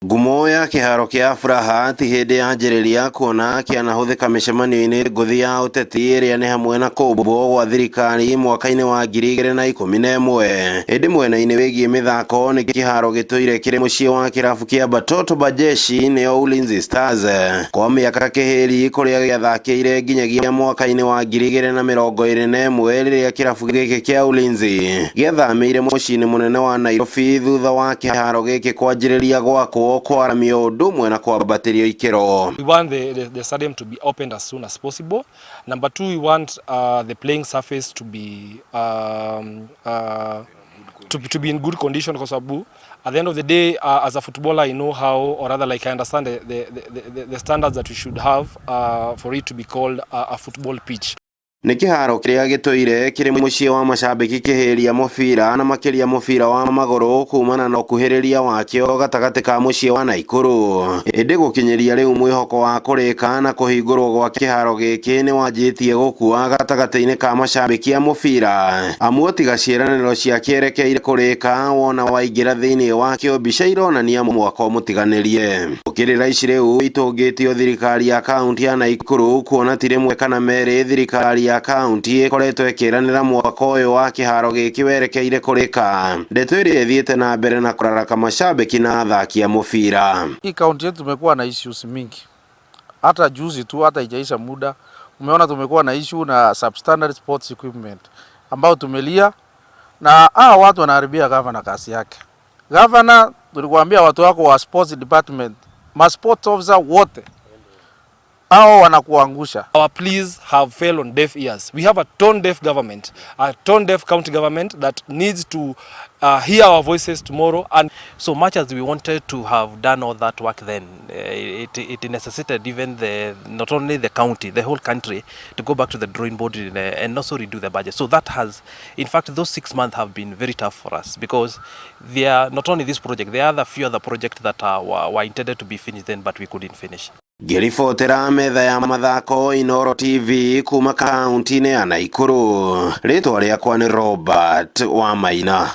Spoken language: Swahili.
Ngumo ya kiharo kia Furaha ti hindi yanjĩrĩria kuona kĩanahuthĩka mĩcemanio-inĩ ngũthi ya ũteti ĩrĩa nĩ hamwe na kũmbwo gwa thirikari mwaka-inĩ wa 2011. Hĩndĩ mwena-inĩ wĩgiĩ mĩthako nĩ kĩharo gĩtũire kĩrĩ mũciĩ wa kĩrabu kĩa Batoto Bajeshi nĩyo Ulinzi Stars kwa mĩaka kĩhĩri, kũrĩa gĩathakĩire nginyagia mwaka-inĩ wa 2021 rĩrĩa kĩrabu gĩkĩ kĩa Ulinzi gĩathamĩire mũciĩ-inĩ mũnene wa Nairobi thutha wa kĩharo gĩkĩ kwanjĩrĩria gwakwo kwaramio ũndũ na kwambatĩrio ikĩro. We want the stadium to be opened as soon as possible. Number two, we want the playing surface to be to be in good condition, kwa sababu at the end of the day, as a footballer, I know how, or rather like I understand the standards that we should have for it to be called a football pitch. Nĩ kĩharo kĩrĩa gĩtũire kĩrĩ mũciĩ wa macambĩki kĩhĩria mũbira na makĩria mũbira wa magũrũ kumana na ũkuhĩrĩria wakĩo gatagatĩ ka mũciĩ wa Naikuru. Ĩndĩ gũkinyĩria rĩu mwĩhoko wa kũrĩka na kũhingũrwo gwa kĩharo gĩkĩ nĩ wanjĩtie gũkua gatagatĩ-inĩ ka macambĩki a mũbira. Amwe tiga ciĩranĩro cia kĩerekeire kũrĩka, wona waingĩra thĩinĩ wakĩo mbica ironania mwako mũtiganĩrie. Gũkĩrĩra ici rĩu itũngĩtio thirikari ya kaunti ya Naikuru kuona ti rĩmwe kana merĩ thirikari ya kaunti ĩkoretwo ĩkĩranĩra mwaka ũyũ wa kĩharo gĩkĩ werekeire kũrĩka. Ndeto ĩrĩa ĩthiĩte na mbere na kũraraka macambĩki na athaki a mũbira. Hii kaunti yetu tumekuwa na issues mingi. Hata juzi tu, hata ijaisha muda, umeona tumekuwa na issue na substandard sports equipment ambao tumelia, na watu wanaharibia governor kazi yake. Governor, tulikuambia watu wako wa sports department, ma sports officer wote wanakuangusha. Our pleas have fell on deaf ears. We have a tone deaf government, a tone deaf county government that needs to hear our voices tomorrow. And so much as we wanted to have done all that work then, it necessitated even not only the county, the whole country, to go back to the drawing board and also redo the budget. So that has, in fact, those 6 months have been very tough for us, because there are not only this project, there are a few other projects that were intended to be finished then, but we couldn't finish. Ngĩribotera metha ya mathako Inooro TV kuma kaunti-inĩ ya Naikuru. Rĩtwa rĩakwa nĩ Robert Wamaina.